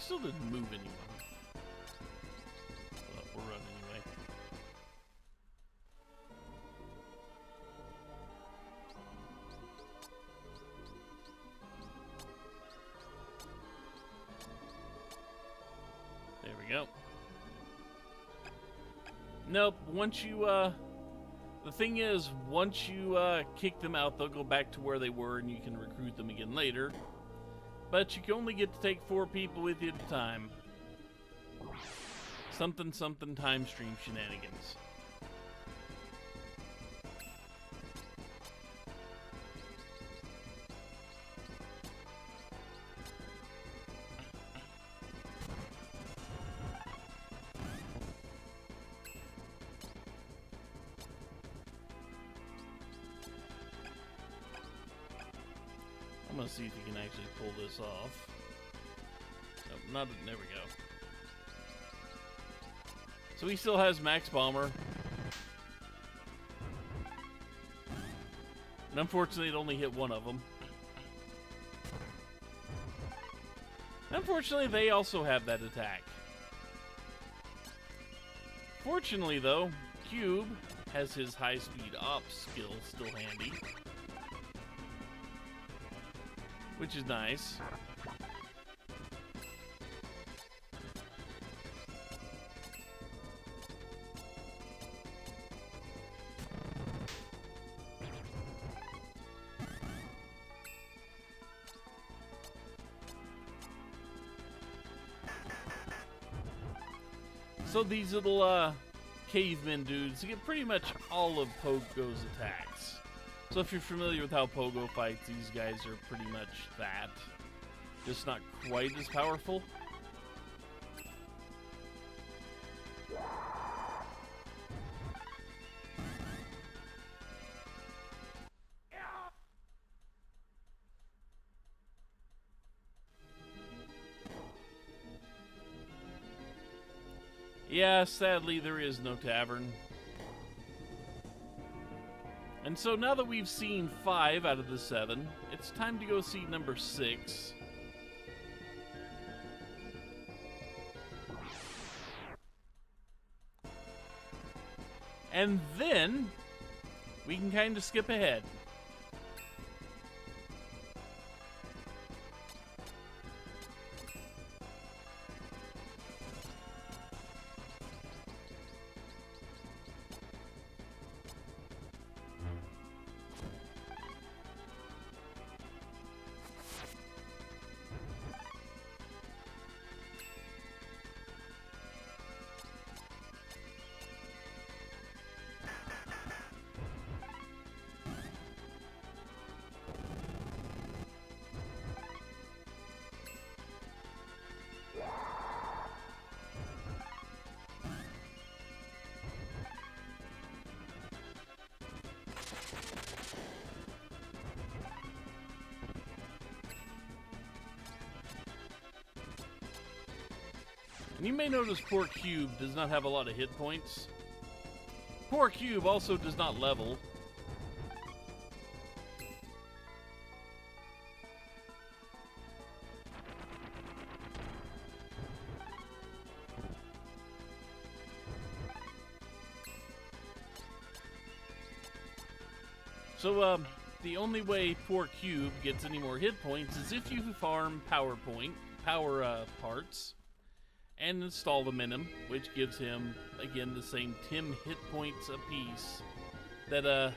still didn't move anyone. Well, we'll run anyway. There we go. Nope, once you, the thing is, once you kick them out, they'll go back to where they were and you can recruit them again later. But you can only get to take 4 people with you at a time. Something something time stream shenanigans. I'm gonna see if you can actually pull this off. Nope, not. There we go. So he still has Max Bomber. And unfortunately, it only hit one of them. Unfortunately, they also have that attack. Fortunately, though, Cube has his high-speed ops skill still handy. Which is nice. So these little cavemen dudes get pretty much all of Pogo's attacks. So if you're familiar with how Pogo fights, these guys are pretty much that. Just not quite as powerful. Yeah, sadly there is no tavern. And so now that we've seen 5 out of the 7, it's time to go see number 6. And then we can kind of skip ahead. And you may notice poor Cube does not have a lot of hit points. Poor Cube also does not level. So, the only way poor Cube gets any more hit points is if you farm power parts and install them in him, which gives him, again, the same 10 hit points apiece that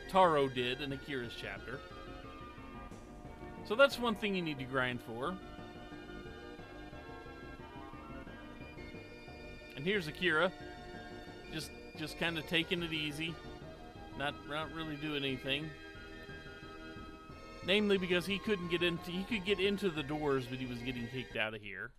Taro did in Akira's chapter. So that's one thing you need to grind for. And here's Akira, just kind of taking it easy, not really doing anything. Namely because he could get into the doors, but he was getting kicked out of here.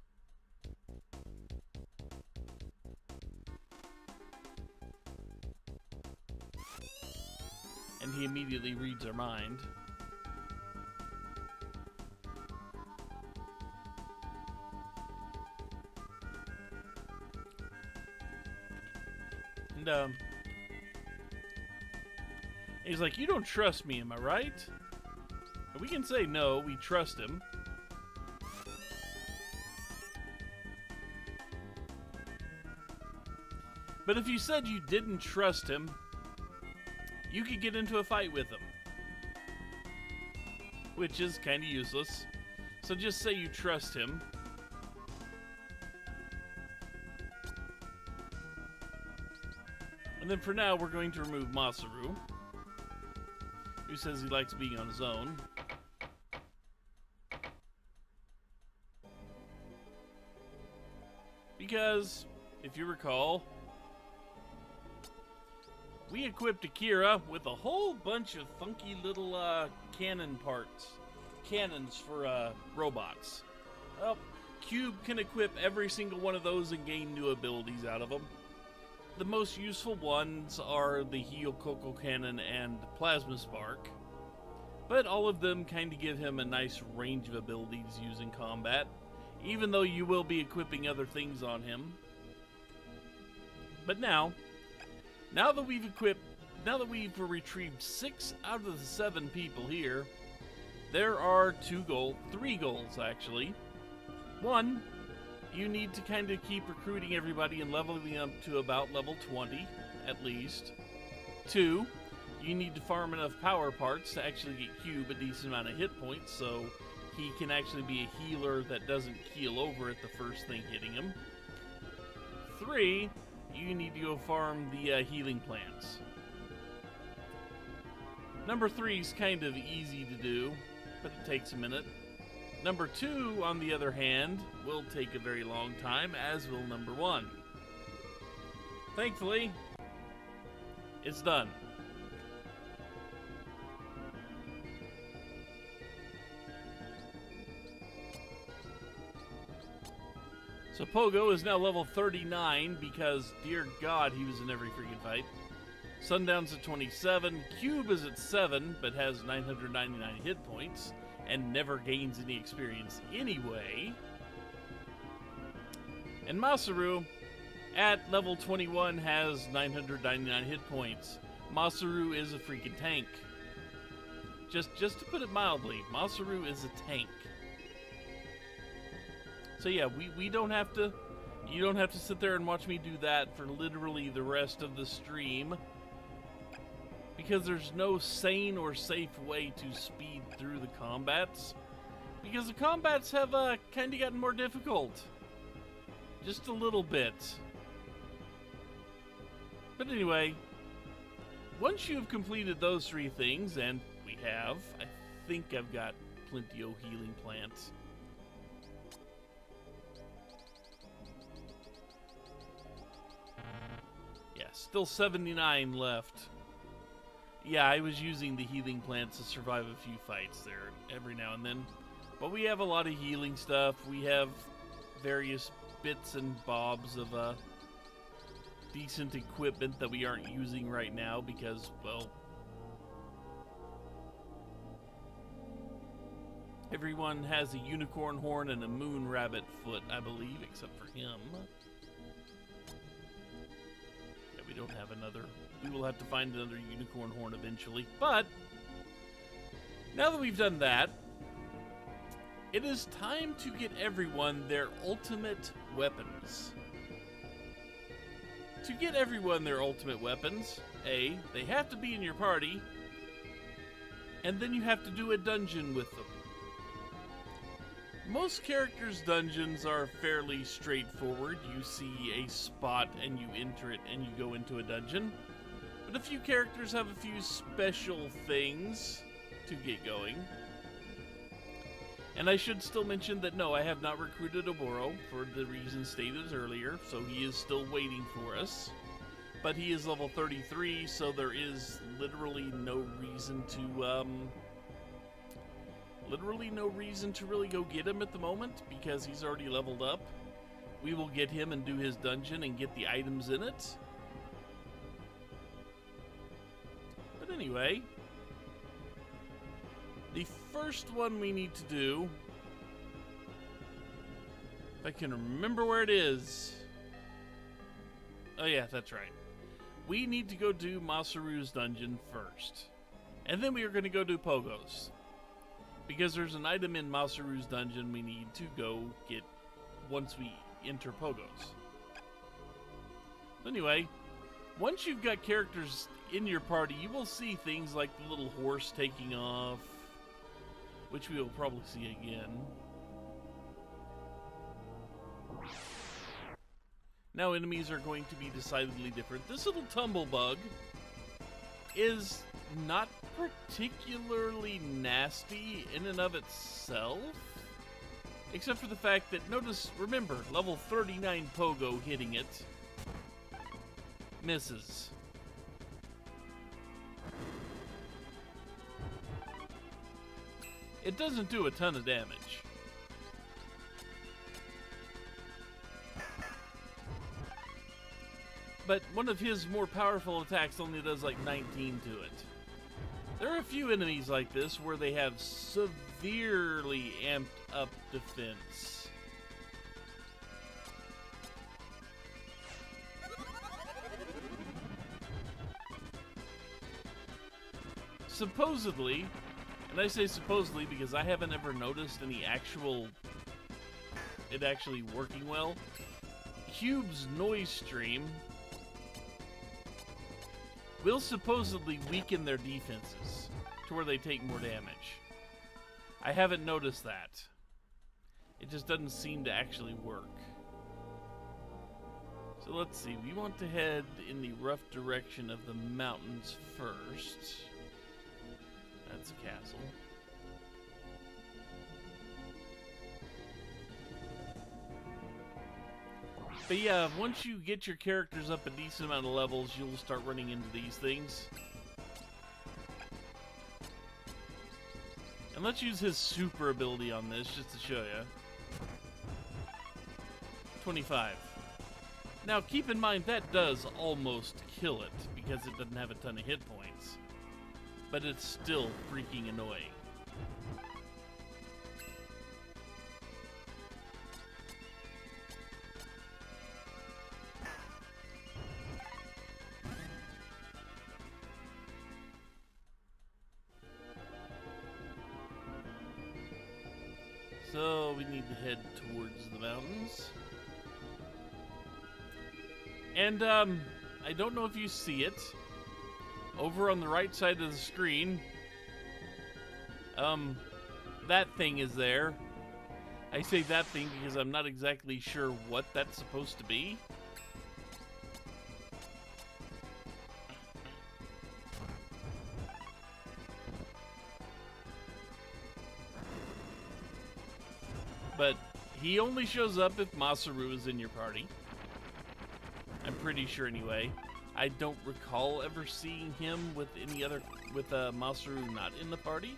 And he immediately reads our mind. And he's like, "You don't trust me, am I right?" And we can say no, we trust him. But if you said you didn't trust him, you could get into a fight with him, which is kind of useless. So just say you trust him. And then for now, we're going to remove Masaru, who says he likes being on his own. Because, if you recall, we equipped Akira with a whole bunch of funky little cannon parts. Cannons for robots. Well, Cube can equip every single one of those and gain new abilities out of them. The most useful ones are the Hyokoko Cannon and Plasma Spark, but all of them kind of give him a nice range of abilities used in combat, even though you will be equipping other things on him. But now that we've retrieved 6 out of the 7 people here, there are 3 goals actually. 1, you need to kind of keep recruiting everybody and leveling up to about level 20, at least. 2, you need to farm enough power parts to actually get Cube a decent amount of hit points, so he can actually be a healer that doesn't keel over at the first thing hitting him. 3, you need to go farm the healing plants. Number 3 is kind of easy to do, but it takes a minute. Number 2, on the other hand, will take a very long time, as will number 1. Thankfully, it's done. So Pogo is now level 39 because, dear God, he was in every freaking fight. Sundown's at 27, Cube is at 7, but has 999 hit points, and never gains any experience anyway. And Masaru, at level 21, has 999 hit points. Masaru is a freaking tank. Just to put it mildly, Masaru is a tank. So yeah, we don't have to, you don't have to sit there and watch me do that for literally the rest of the stream, because there's no sane or safe way to speed through the combats, because the combats have kind of gotten more difficult. Just a little bit. But anyway, once you've completed those 3 things, and we have, I think I've got plenty of healing plants. Yeah, still 79 left. Yeah, I was using the healing plants to survive a few fights there every now and then. But we have a lot of healing stuff. We have various bits and bobs of decent equipment that we aren't using right now because, well, everyone has a unicorn horn and a moon rabbit foot, I believe, except for him. Yeah, we don't have another. We will have to find another unicorn horn eventually. But now that we've done that, it is time to get everyone their ultimate weapons. To get everyone their ultimate weapons, A, they have to be in your party, and then you have to do a dungeon with them. Most characters' dungeons are fairly straightforward. You see a spot and you enter it and you go into a dungeon. But a few characters have a few special things to get going. And I should still mention that no, I have not recruited Oboro for the reasons stated earlier, so he is still waiting for us. But he is level 33, so there is literally no reason to really go get him at the moment, because he's already leveled up. We will get him and do his dungeon and get the items in it. But anyway, the first one we need to do, if I can remember where it is. Oh yeah, that's right. We need to go do Masaru's dungeon first. And then we are going to go do Pogo's. Because there's an item in Masaru's dungeon we need to go get once we enter Pogo's. Anyway, Once you've got characters in your party, you will see things like the little horse taking off, which we will probably see again. Now enemies are going to be decidedly different. This little tumblebug is not particularly nasty in and of itself, except for the fact that, remember, level 39 Pogo hitting it misses. It doesn't do a ton of damage. But one of his more powerful attacks only does like 19 to it. There are a few enemies like this where they have severely amped up defense. Supposedly, and I say supposedly because I haven't ever noticed any it actually working well, Cube's noise stream will supposedly weaken their defenses to where they take more damage. I haven't noticed that. It just doesn't seem to actually work. So let's see, we want to head in the rough direction of the mountains first. That's a castle. But yeah, once you get your characters up a decent amount of levels, you'll start running into these things. And let's use his super ability on this just to show you. 25. Now keep in mind that does almost kill it because it doesn't have a ton of hit points. But it's still freaking annoying. So we need to head towards the mountains. And I don't know if you see it. Over on the right side of the screen, that thing is there. I say that thing because I'm not exactly sure what that's supposed to be. But he only shows up if Masaru is in your party. I'm pretty sure anyway. I don't recall ever seeing him with Masaru not in the party.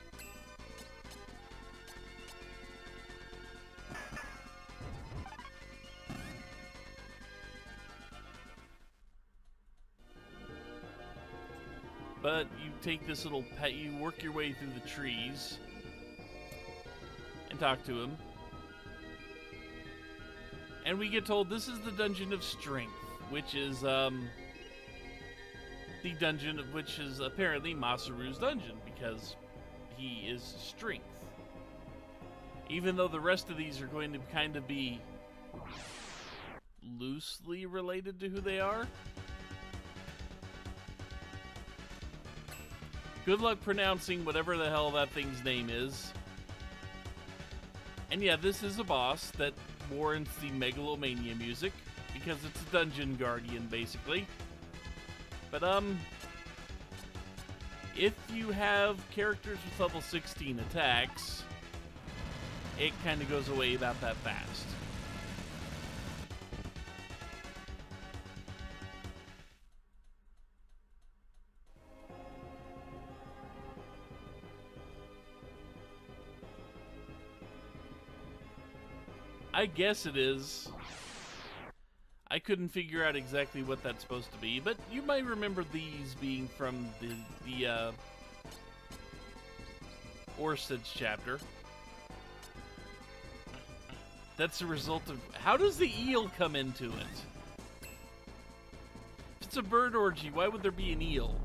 But you take this little pet, you work your way through the trees and talk to him. And we get told this is the Dungeon of Strength, which is, the dungeon which is apparently Masaru's dungeon, because he is strength. Even though the rest of these are going to kind of be loosely related to who they are. Good luck pronouncing whatever the hell that thing's name is. And yeah, this is a boss that warrants the Megalomania music, because it's a dungeon guardian, basically. But, if you have characters with level 16 attacks, it kind of goes away about that fast. I guess it is. I couldn't figure out exactly what that's supposed to be, but you might remember these being from the Orsage chapter. That's a result of... How does the eel come into it? If it's a bird orgy, why would there be an eel?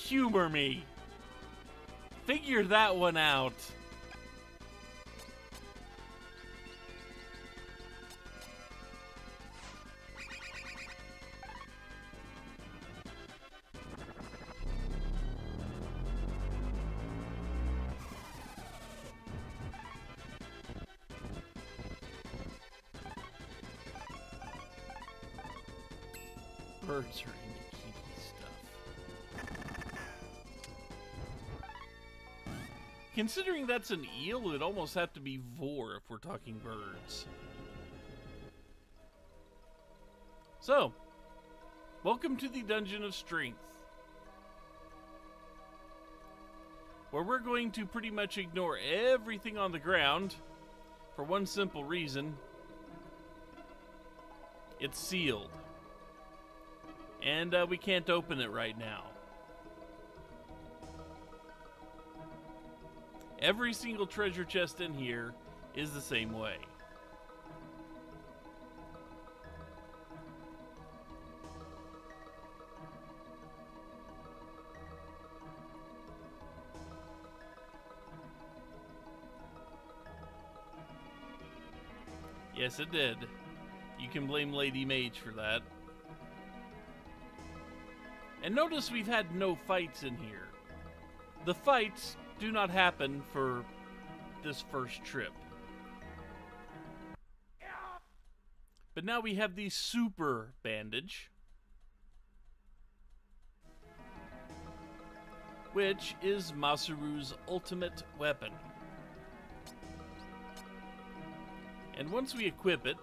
humor me. Figure that one out. Birds are into kinky stuff. Considering that's an eel, it'd almost have to be vor if we're talking birds. So, welcome to the Dungeon of Strength, where we're going to pretty much ignore everything on the ground for one simple reason. It's sealed. And we can't open it right now. Every single treasure chest in here is the same way. Yes, it did. You can blame Lady Mage for that. And notice we've had no fights in here. The fights do not happen for this first trip. But now we have the super bandage, which is Masuru's ultimate weapon. And once we equip it...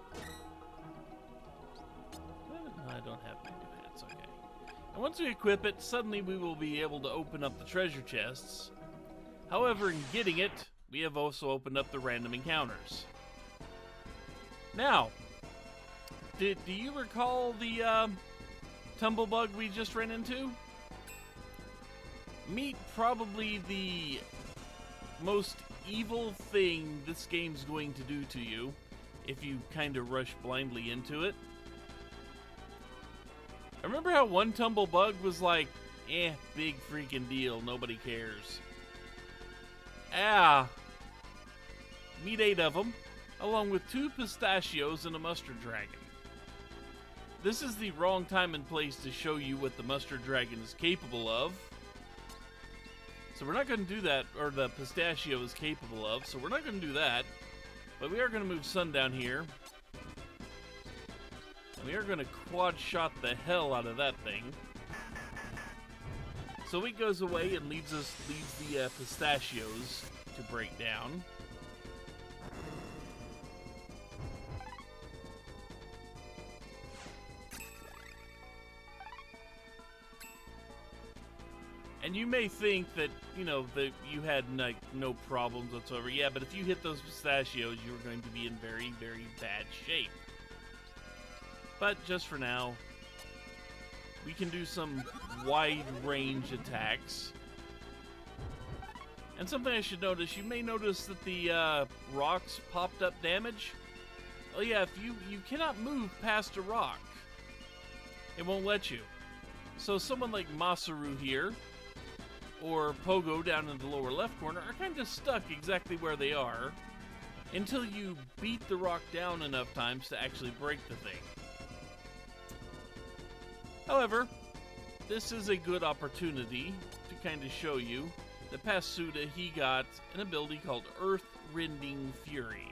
I don't have to do it, it's okay. And once we equip it, suddenly we will be able to open up the treasure chests. However, in getting it, we have also opened up the random encounters. Now, do you recall the tumblebug we just ran into? Meet probably the most evil thing this game's going to do to you if you kind of rush blindly into it. Remember how one tumblebug was like, big freaking deal, nobody cares. Meet 8 of them, along with 2 pistachios and a mustard dragon. This is the wrong time and place to show you what the mustard dragon is capable of. So we're not going to do that, or the pistachio is capable of, so we're not going to do that. But we are going to move Sundown here. And we are going to quad shot the hell out of that thing. So it goes away and leaves the pistachios to break down. And you may think that, that you had no problems whatsoever. Yeah, but if you hit those pistachios, you're going to be in very, very bad shape. But just for now, we can do some wide-range attacks. And something I should notice, you may notice that the rocks popped up damage. Oh yeah, if you cannot move past a rock, it won't let you. So someone like Masaru here, or Pogo down in the lower left corner, are kind of stuck exactly where they are until you beat the rock down enough times to actually break the thing. However, this is a good opportunity to kind of show you that past Suda, he got an ability called Earth-Rending Fury.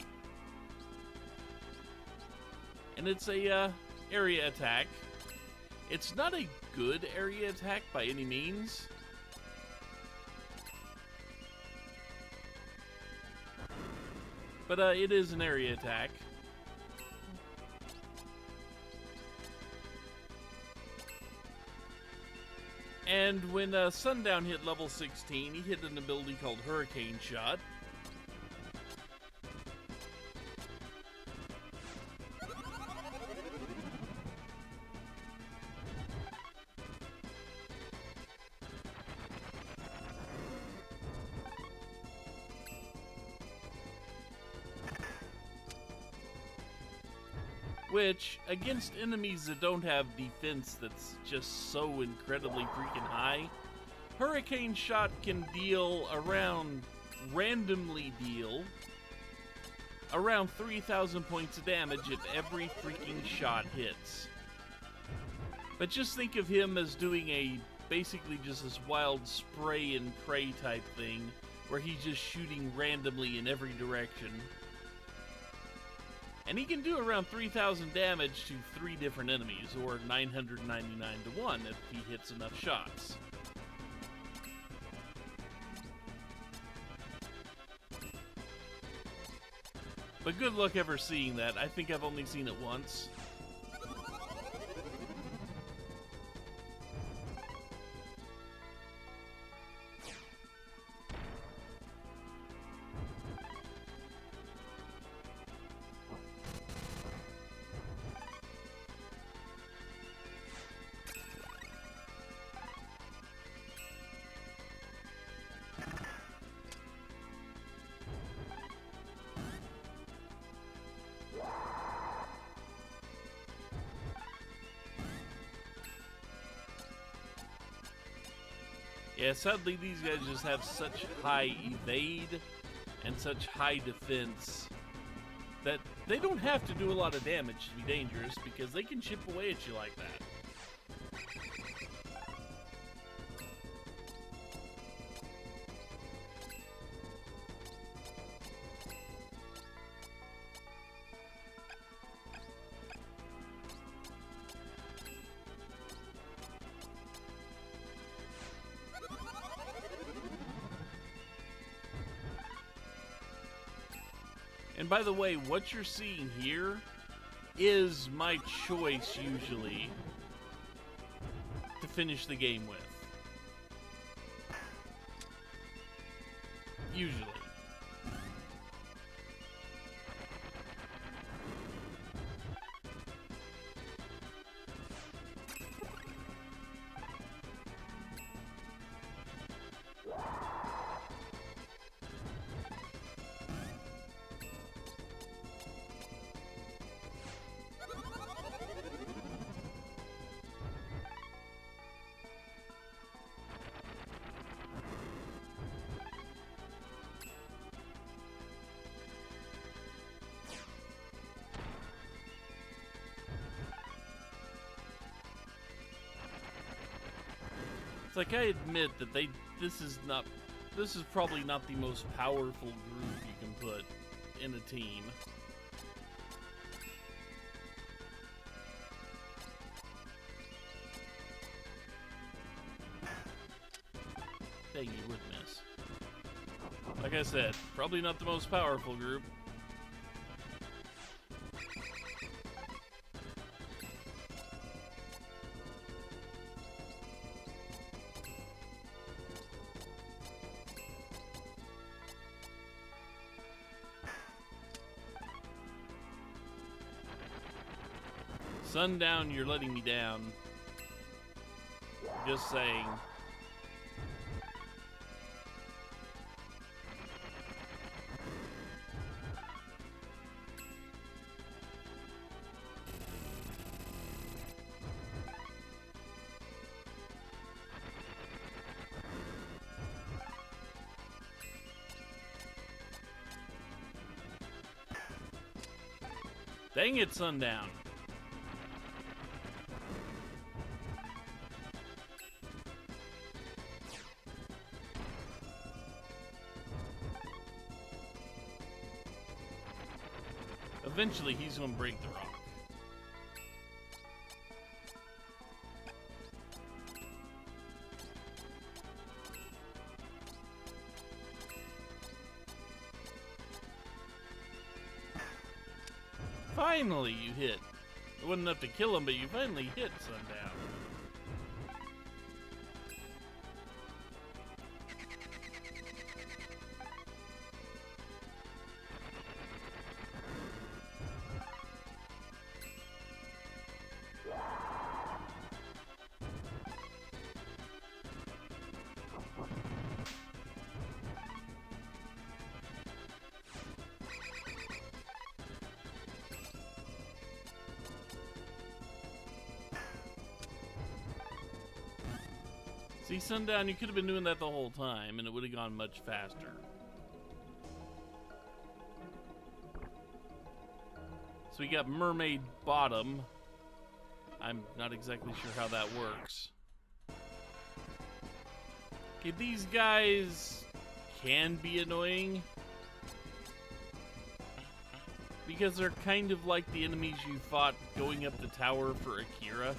And it's a area attack. It's not a good area attack by any means. But it is an area attack. And when Sundown hit level 16, he hit an ability called Hurricane Shot. Which, against enemies that don't have defense that's just so incredibly freaking high, Hurricane Shot can randomly deal around 3,000 points of damage if every freaking shot hits. But just think of him as doing basically just this wild spray and pray type thing, where he's just shooting randomly in every direction. And he can do around 3,000 damage to 3 different enemies, or 999 to 1 if he hits enough shots. But good luck ever seeing that. I think I've only seen it once. Yeah, sadly these guys just have such high evade and such high defense that they don't have to do a lot of damage to be dangerous, because they can chip away at you like that. And by the way, what you're seeing here is my choice, usually, to finish the game with. Usually. It's like, I admit that this is probably not the most powerful group you can put in a team. Dang, you would miss. Like I said, probably not the most powerful group. Sundown, you're letting me down. Just saying. Dang it, Sundown. Eventually, he's going to break the rock. Finally, you hit. It wasn't enough to kill him, but you finally hit Sundown. See, Sundown, you could have been doing that the whole time, and it would have gone much faster. So we got Mermaid Bottom. I'm not exactly sure how that works. Okay, these guys can be annoying, because they're kind of like the enemies you fought going up the tower for Akira.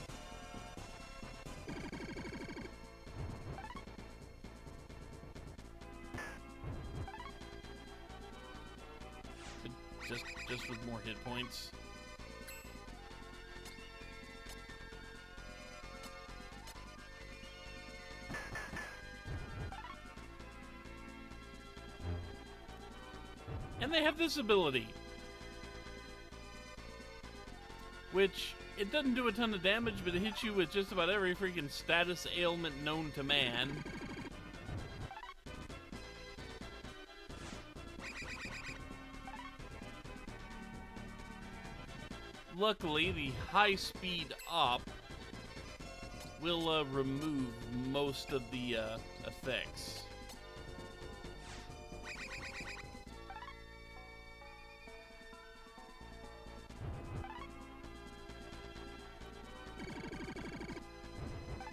Just with more hit points. And they have this ability, which it doesn't do a ton of damage, but it hits you with just about every freaking status ailment known to man. Luckily, the high speed up will remove most of the effects.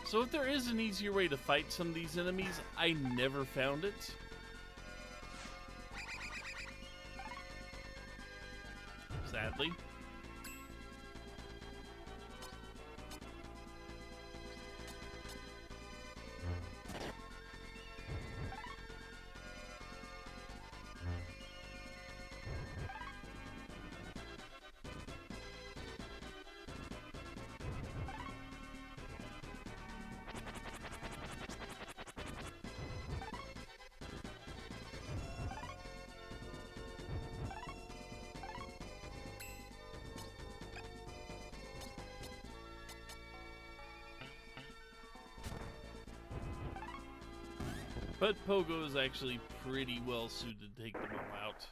So if there is an easier way to fight some of these enemies, I never found it. Sadly. But Pogo is actually pretty well suited to take them all out.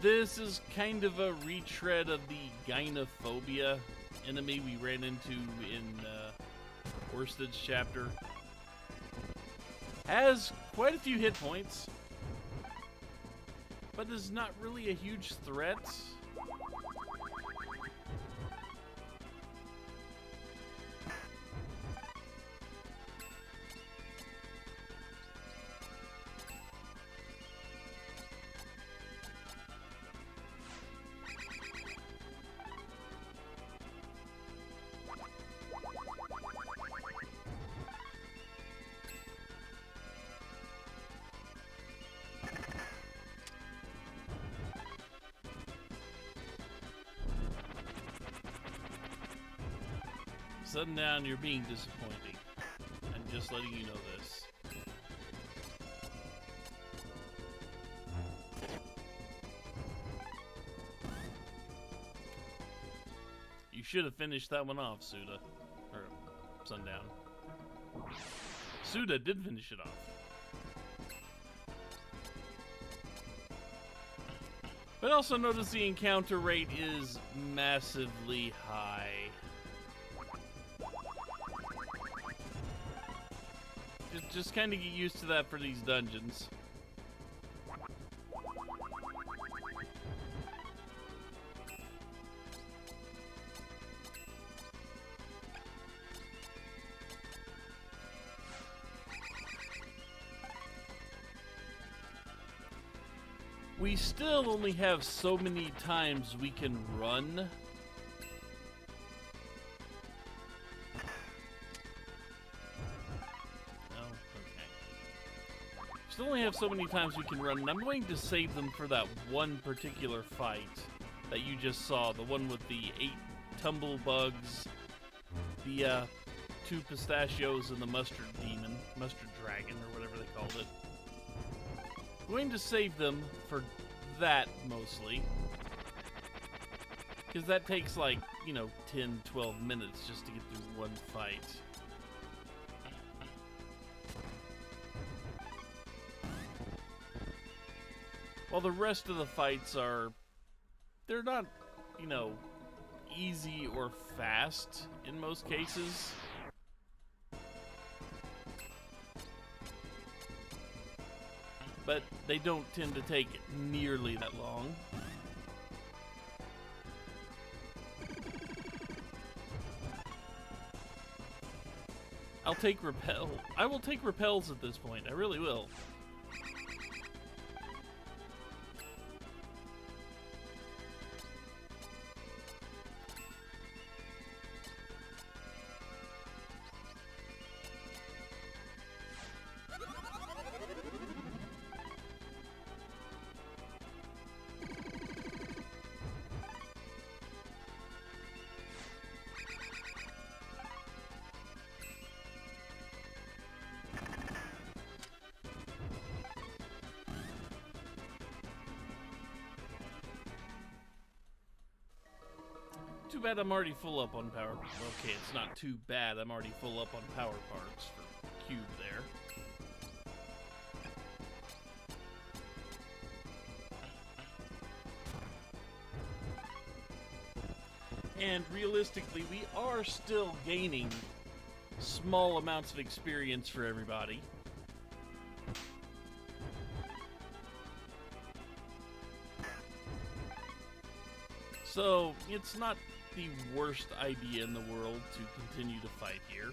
This is kind of a retread of the Gynophobia enemy we ran into in Orsted's chapter. Has quite a few hit points, but is not really a huge threat. Sundown, you're being disappointing. I'm just letting you know this. You should have finished that one off, Suda. Or Sundown. Suda did finish it off. But also notice the encounter rate is massively high. Just kind of get used to that for these dungeons. We still only have so many times we can run. Still only have so many times we can run, and I'm going to save them for that one particular fight that you just saw. The one with the 8 tumble bugs, the 2 pistachios, and the mustard demon, mustard dragon, or whatever they called it. I'm going to save them for that, mostly. Because that takes like, 10, 12 minutes just to get through one fight. while the rest of the fights are, they're not, you know, easy or fast in most cases. But they don't tend to take nearly that long. I'll take repel. I will take repels at this point. I really will. Too bad I'm already full up on power. Okay, it's not too bad. I'm already full up on power parts for Cube there. And realistically, we are still gaining small amounts of experience for everybody. So, it's not the worst idea in the world to continue to fight here.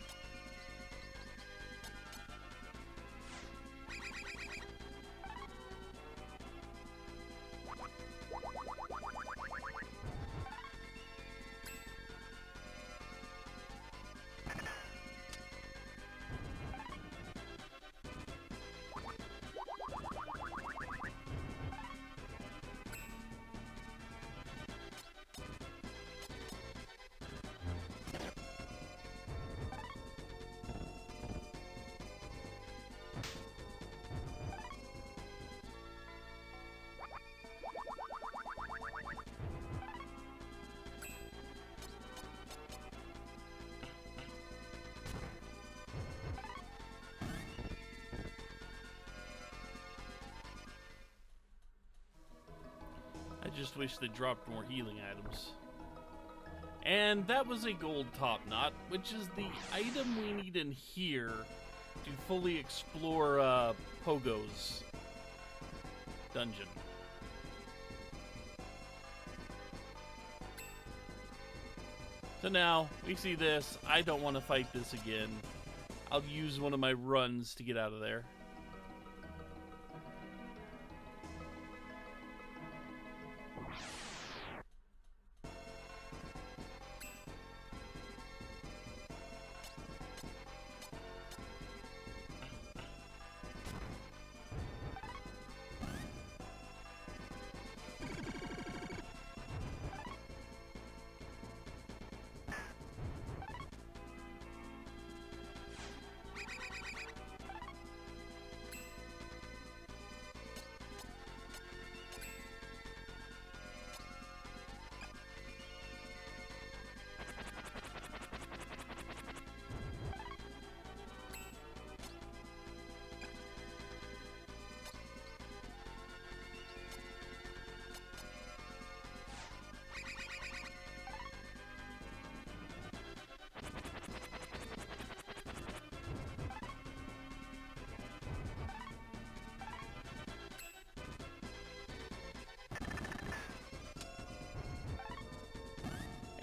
I just wish they dropped more healing items. And that was a gold top knot, which is the item we need in here to fully explore Pogo's dungeon. So now, we see this. I don't want to fight this again. I'll use one of my runs to get out of there.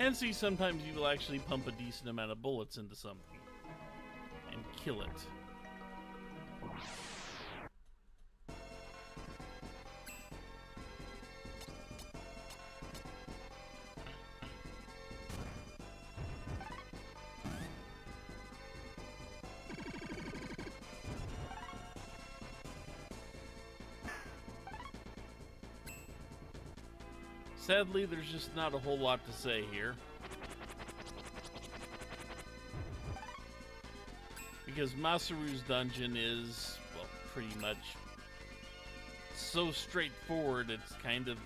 And see, sometimes you will actually pump a decent amount of bullets into something and kill it. Sadly, there's just not a whole lot to say here. Because Masaru's dungeon is, well, pretty much so straightforward, it's kind of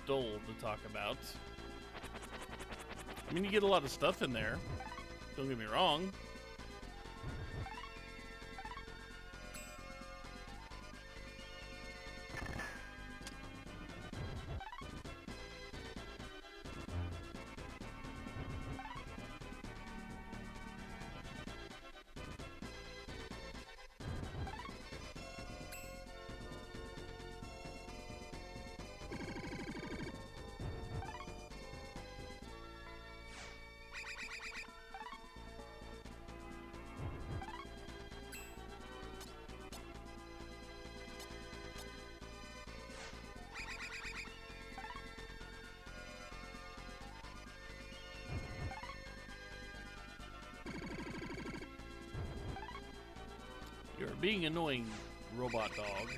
dull to talk about. I mean, you get a lot of stuff in there. Don't get me wrong. being annoying, robot dog.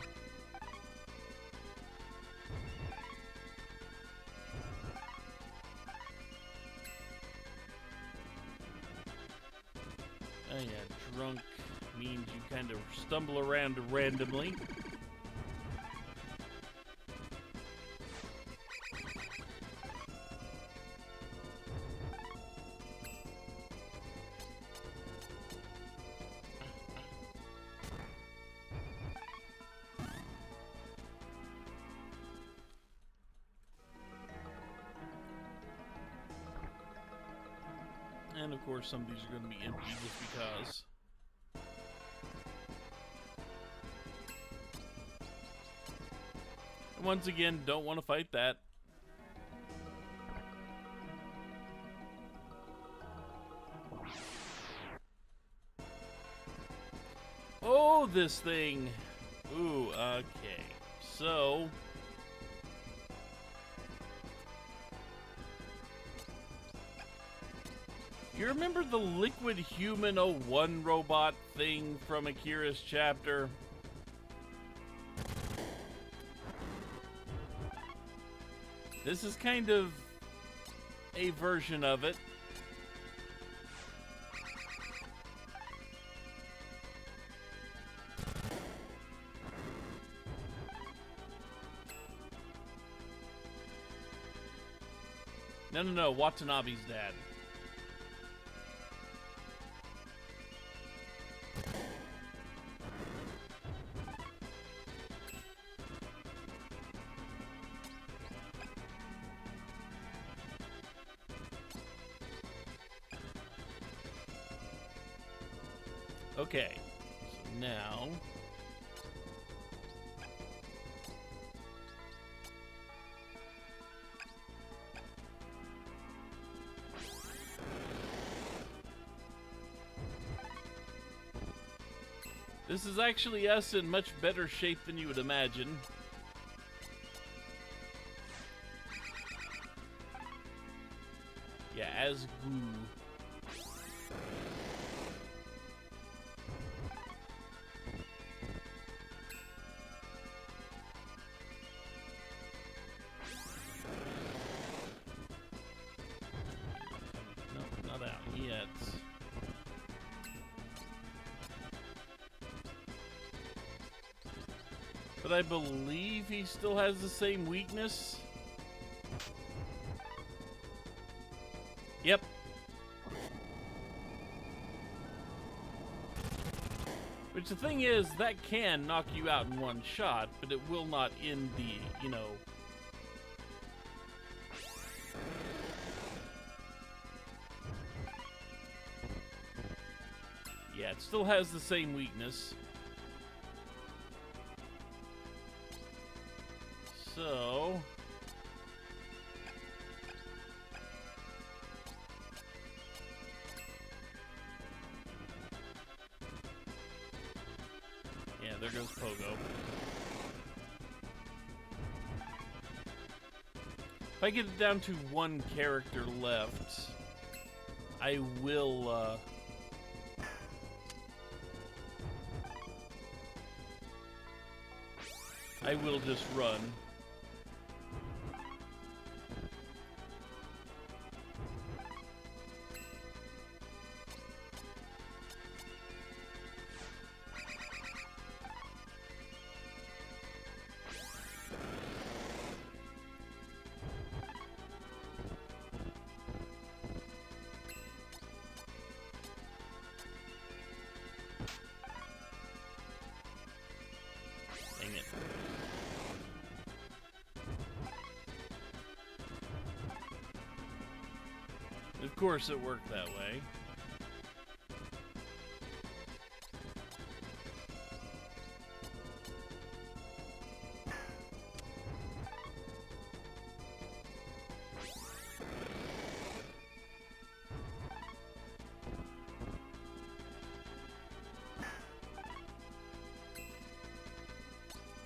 Oh yeah, drunk means you kind of stumble around randomly. And of course, some of these are going to be empty just because. And once again, don't want to fight that. Oh, this thing. Ooh, okay. So. You remember the Liquid Human 01 robot thing from Akira's chapter? This is kind of a version of it. No, Watanabe's dad. Okay, so now this is actually us in much better shape than you would imagine. Yeah, as Goo. But I believe he still has the same weakness. Yep. Which the thing is, that can knock you out in one shot, but it will not end the, you know... Yeah, it still has the same weakness. So... yeah, there goes Pogo. If I get it down to one character left, I will, I will just run. Dang it. Of course it worked that way.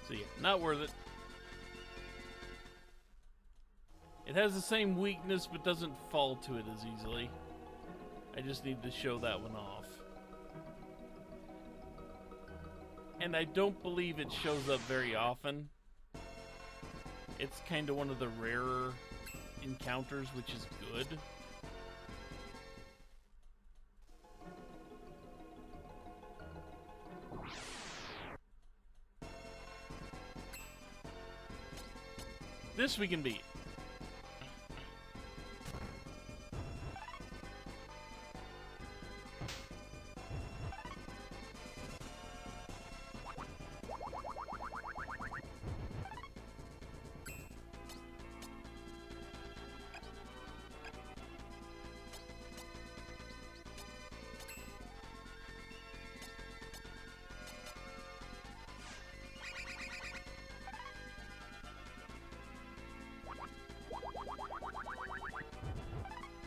So yeah, not worth it. It has the same weakness, but doesn't fall to it as easily. I just need to show that one off. and I don't believe it shows up very often. It's kind of one of the rarer encounters, which is good. This we can beat.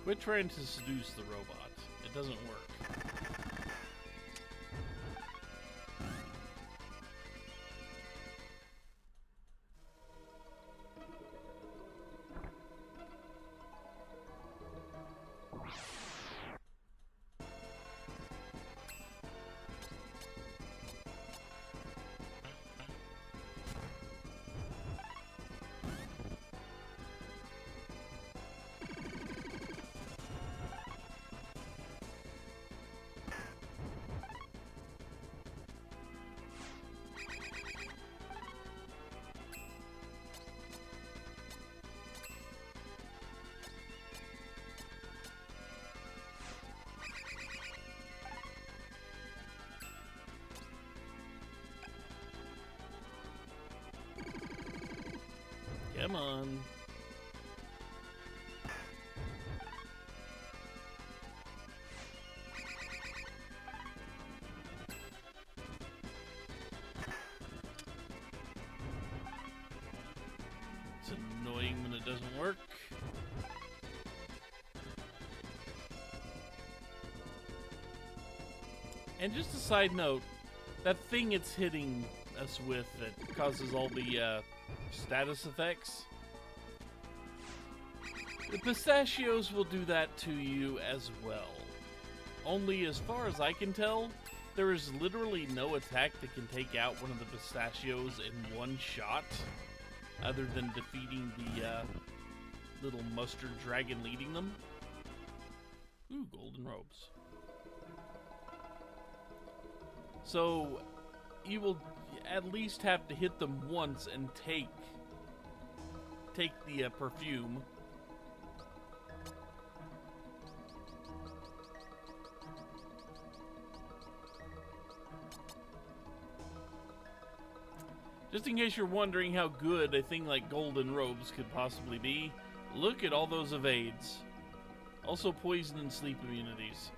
Quit trying to seduce the robot. It doesn't work. Come on. It's annoying when it doesn't work. And just a side note, that thing it's hitting us with that causes all the status effects, the pistachios will do that to you as well. Only as far as I can tell, there is literally no attack that can take out one of the pistachios in one shot, other than defeating the little mustard dragon leading them. Ooh, golden robes. So you will at least have to hit them once and take the perfume. Just in case you're wondering how good a thing like golden robes could possibly be, look at all those evades. Also poison and sleep immunities.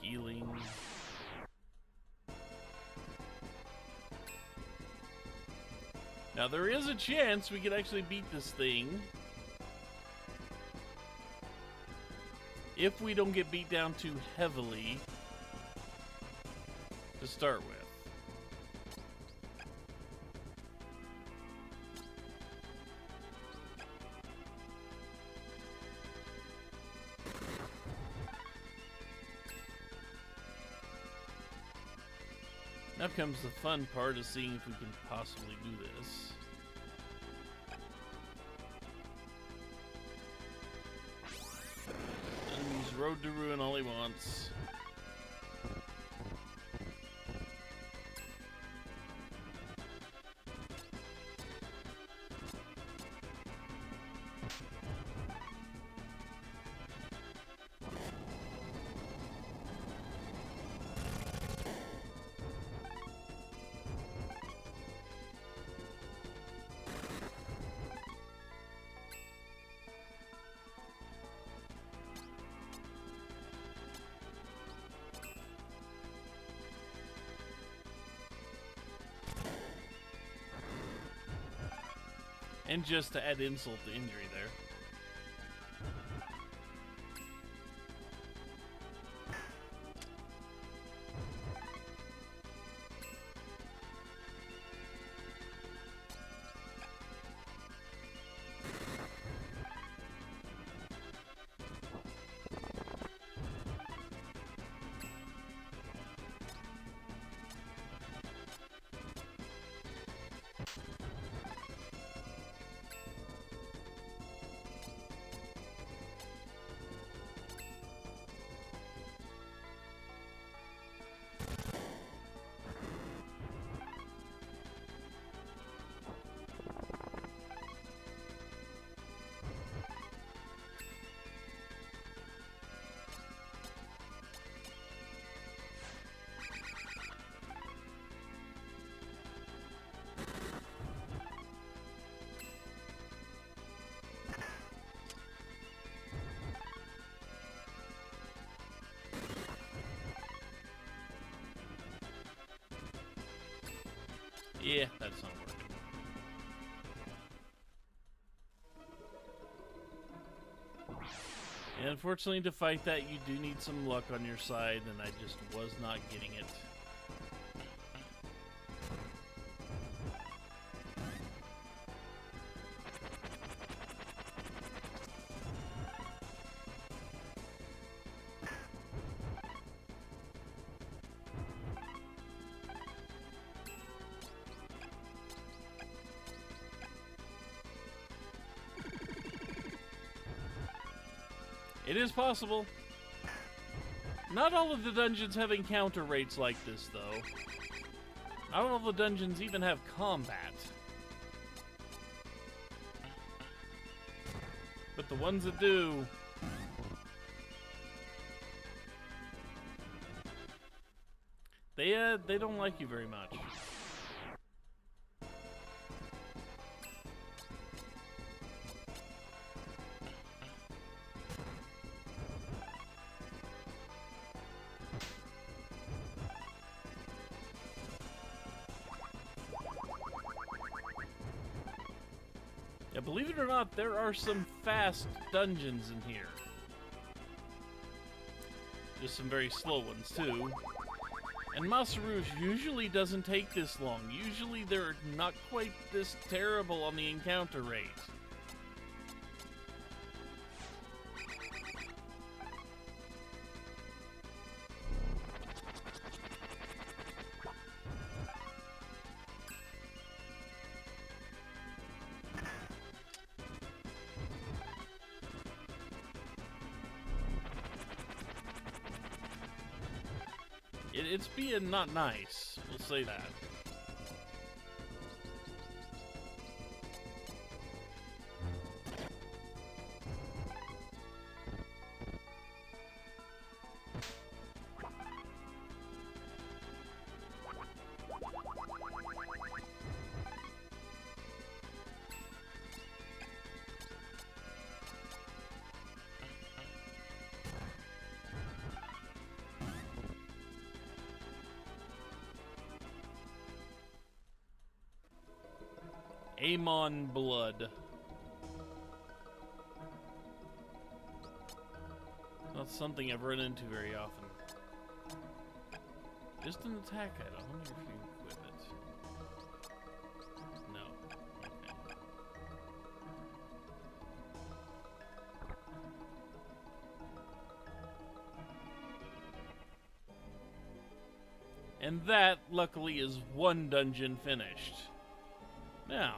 Healing. Now there is a chance we could actually beat this thing if we don't get beat down too heavily to start with. Now comes the fun part of seeing if we can possibly do this. And use Road to Ruin all he wants. And just to add insult to injury there. Yeah, that's not working. And unfortunately, to fight that, you do need some luck on your side, and I just was not getting it. It is possible. Not all of the dungeons have encounter rates like this, though. Not all the dungeons even have combat. But the ones that do... They don't like you very much. Yeah, believe it or not, there are some fast dungeons in here. Just some very slow ones, too. And Masaru usually doesn't take this long. Usually they're not quite this terrible on the encounter rate. It's being not nice, we'll say that. Amon Blood. Not something I've run into very often. Just an attack item. I wonder if you equip it. No. Okay. And that, luckily, is one dungeon finished. Now,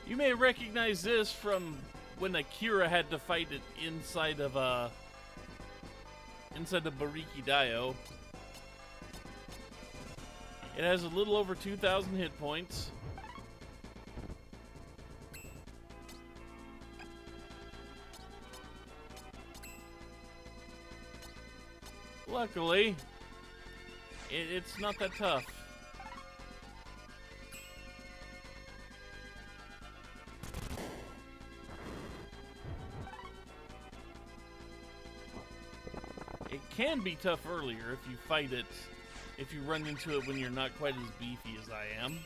you may recognize this from when Akira had to fight it inside of Bariki Dio. It has a little over 2,000 hit points. Luckily, it's not that tough. It can be tough earlier if you fight it if you run into it when you're not quite as beefy as I am.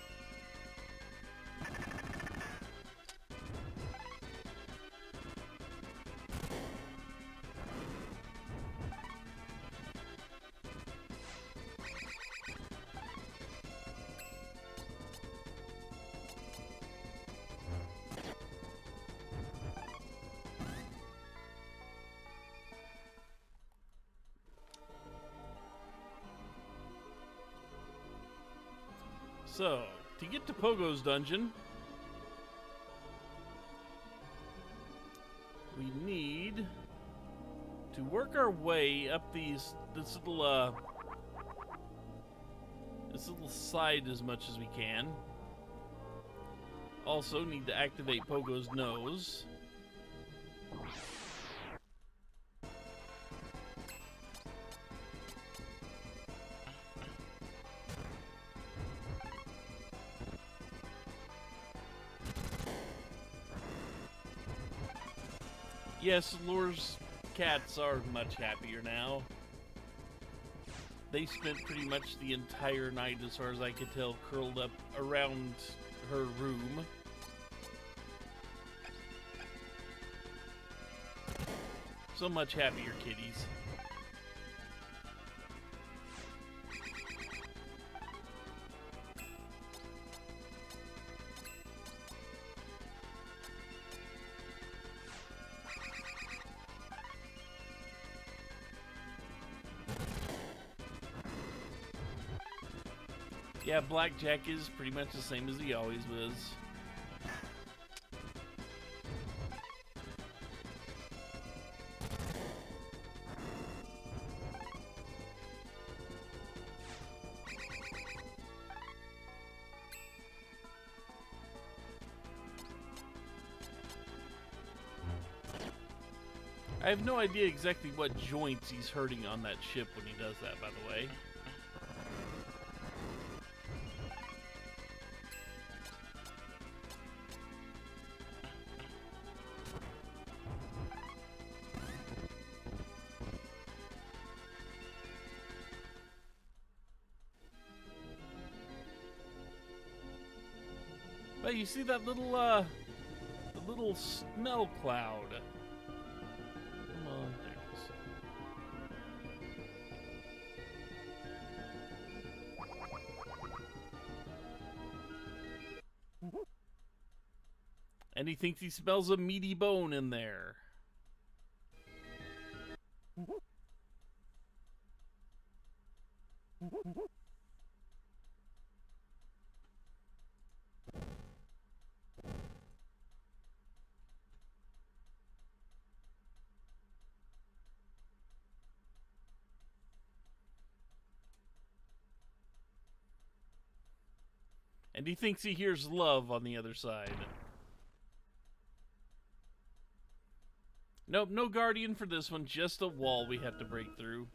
So, to get to Pogo's dungeon, we need to work our way up this little side as much as we can. Also, need to activate Pogo's nose. Yes, Lore's cats are much happier now. They spent pretty much the entire night, as far as I could tell, curled up around her room. So much happier kitties. Yeah, Blackjack is pretty much the same as he always was. I have no idea exactly what joints he's hurting on that ship when he does that, by the way. But you see that little, the little smell cloud. Come on, there it is. And he thinks he smells a meaty bone in there. And he thinks he hears love on the other side. Nope, no guardian for this one, just a wall we have to break through.